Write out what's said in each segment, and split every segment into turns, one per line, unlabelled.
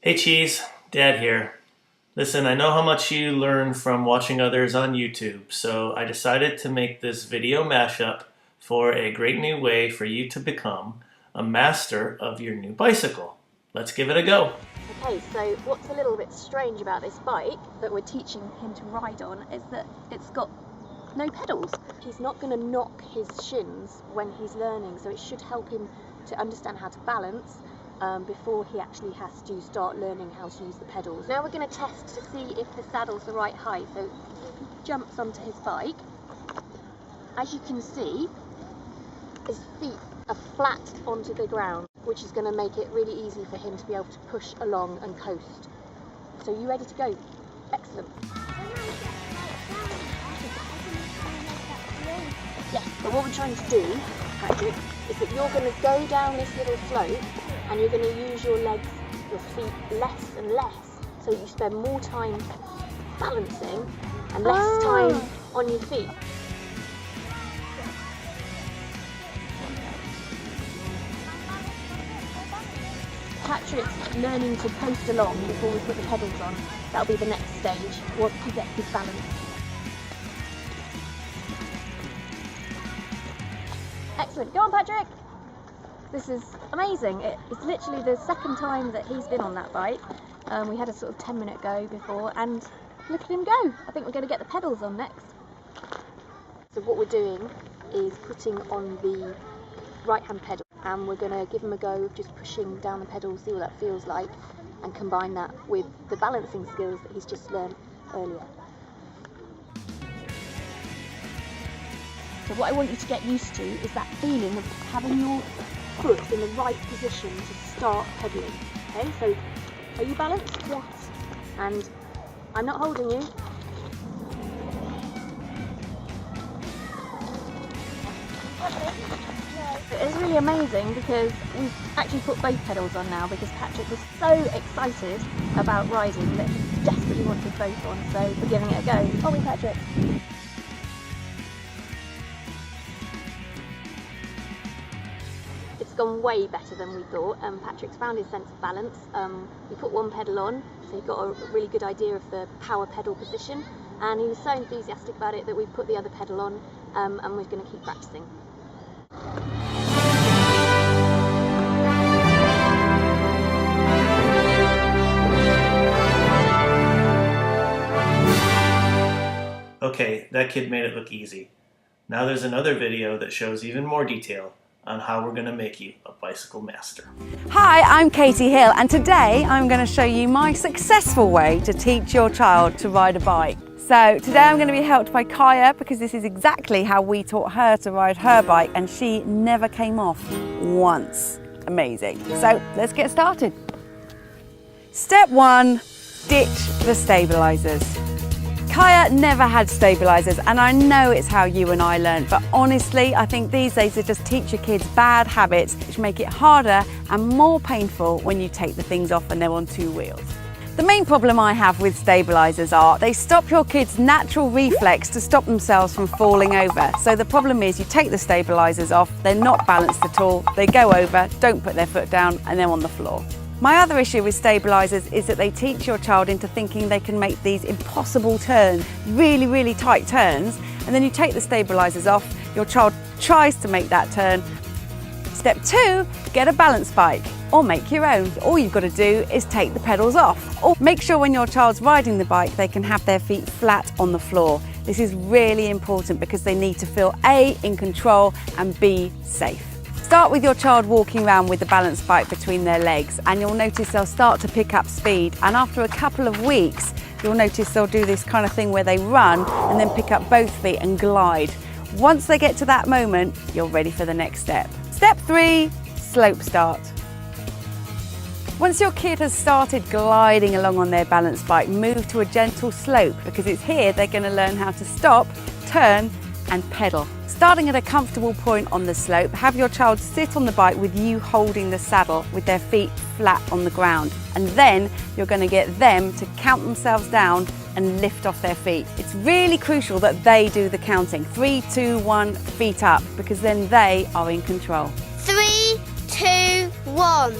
Hey Cheese, Dad here. Listen, I know how much you learn from watching others on YouTube, so I decided to make this video mashup for a great new way for you to become a master of your new bicycle. Let's give it a go.
Okay, so what's a little bit strange about this bike that we're teaching him to ride on is that it's got no pedals. He's not going to knock his shins when he's learning, so it should help him to understand how to balance before he actually has to start learning how to use the pedals. Now we're going to test to see if the saddle's the right height. So he jumps onto his bike. As you can see, his feet are flat onto the ground, which is going to make it really easy for him to be able to push along and coast. So you ready to go? Excellent. Yes, but what we're trying to do, Patrick, is that you're going to go down this little slope and you're going to use your legs, your feet less and less, so that you spend more time balancing and less time on your feet. Patrick's learning to coast along before we put the pedals on. That'll be the next stage, once he gets his balance. Excellent, go on Patrick! This is amazing. It's literally the second time that he's been on that bike. We had a sort of 10-minute go before, and look at him go. I think we're going to get the pedals on next. So what we're doing is putting on the right-hand pedal, and we're going to give him a go of just pushing down the pedal, see what that feels like, and combine that with the balancing skills that he's just learned earlier. So what I want you to get used to is that feeling of having your foot in the right position to start pedaling. Okay, so are you balanced? Yes. And I'm not holding you. It's really amazing because we've actually put both pedals on now because Patrick was so excited about riding that he desperately wanted both on, so we're giving it a go. Are we, Patrick? It's gone way better than we thought. Patrick's found his sense of balance. We put one pedal on, so he got a really good idea of the power pedal position, and he was so enthusiastic about it that we put the other pedal on, and we're going to keep practicing.
Okay, that kid made it look easy. Now there's another video that shows even more detail on how we're going to make you a bicycle master.
Hi, I'm Katie Hill, and today I'm going to show you my successful way to teach your child to ride a bike. So today I'm going to be helped by Kaya because this is exactly how we taught her to ride her bike, and she never came off once. Amazing. So let's get started. Step 1, ditch the stabilizers. Kaya never had stabilizers, and I know it's how you and I learned, but honestly I think these days they just teach your kids bad habits which make it harder and more painful when you take the things off and they're on 2 wheels. The main problem I have with stabilizers are they stop your kids' natural reflex to stop themselves from falling over. So the problem is you take the stabilizers off, they're not balanced at all, they go over, don't put their foot down, and they're on the floor. My other issue with stabilizers is that they teach your child into thinking they can make these impossible turns, really, really tight turns, and then you take the stabilizers off, your child tries to make that turn. Step 2, get a balance bike or make your own. All you've got to do is take the pedals off, or make sure when your child's riding the bike they can have their feet flat on the floor. This is really important because they need to feel A, in control, and B, safe. Start with your child walking around with the balance bike between their legs, and you'll notice they'll start to pick up speed, and after a couple of weeks you'll notice they'll do this kind of thing where they run and then pick up both feet and glide. Once they get to that moment, you're ready for the next step. Step 3, slope start. Once your kid has started gliding along on their balance bike, move to a gentle slope because it's here they're going to learn how to stop, turn and pedal. Starting at a comfortable point on the slope, have your child sit on the bike with you holding the saddle with their feet flat on the ground, and then you're going to get them to count themselves down and lift off their feet. It's really crucial that they do the counting. 3, 2, 1, feet up, because then they are in control.
3, 2, 1.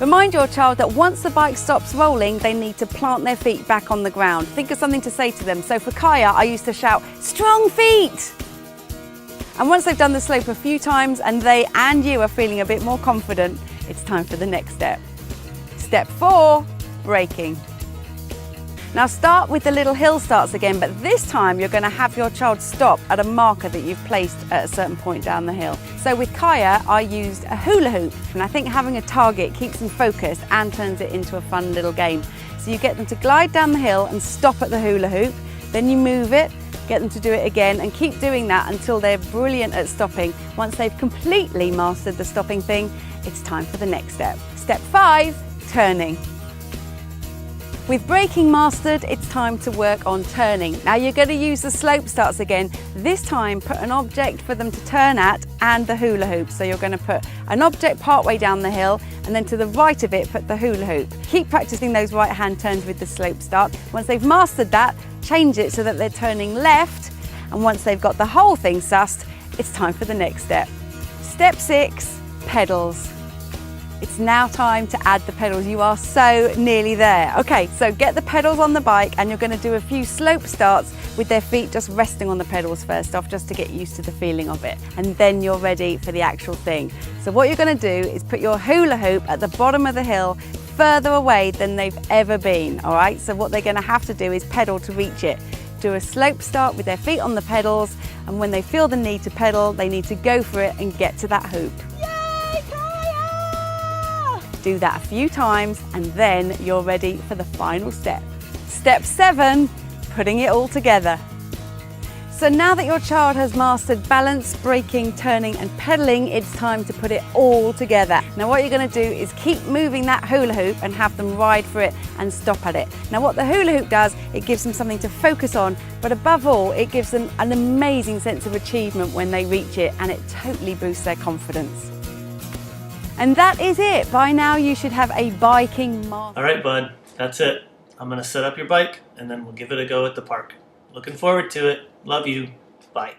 Remind your child that once the bike stops rolling, they need to plant their feet back on the ground. Think of something to say to them. So for Kaya, I used to shout, "Strong feet!" And once they've done the slope a few times and they and you are feeling a bit more confident, it's time for the next step. Step 4, braking. Now start with the little hill starts again, but this time you're going to have your child stop at a marker that you've placed at a certain point down the hill. So with Kaya, I used a hula hoop, and I think having a target keeps them focused and turns it into a fun little game. So you get them to glide down the hill and stop at the hula hoop, then you move it, get them to do it again, and keep doing that until they're brilliant at stopping. Once they've completely mastered the stopping thing, it's time for the next step. Step 5, turning. With braking mastered, it's time to work on turning. Now you're going to use the slope starts again. This time put an object for them to turn at and the hula hoop. So you're going to put an object partway down the hill, and then to the right of it put the hula hoop. Keep practicing those right hand turns with the slope start. Once they've mastered that, change it so that they're turning left, and once they've got the whole thing sussed, it's time for the next step. Step 6, pedals. It's now time to add the pedals. You are so nearly there. Okay, so get the pedals on the bike, and you're going to do a few slope starts with their feet just resting on the pedals first off, just to get used to the feeling of it. And then you're ready for the actual thing. So what you're going to do is put your hula hoop at the bottom of the hill, further away than they've ever been, all right? So what they're going to have to do is pedal to reach it. Do a slope start with their feet on the pedals, and when they feel the need to pedal, they need to go for it and get to that hoop. Do that a few times, and then you're ready for the final step. Step 7, putting it all together. So now that your child has mastered balance, braking, turning and pedaling, it's time to put it all together. Now what you're going to do is keep moving that hula hoop and have them ride for it and stop at it. Now what the hula hoop does, it gives them something to focus on, but above all, it gives them an amazing sense of achievement when they reach it, and it totally boosts their confidence. And that is it. By now you should have a biking master.
All right, bud, that's it. I'm gonna set up your bike and then we'll give it a go at the park. Looking forward to it. Love you. Bye.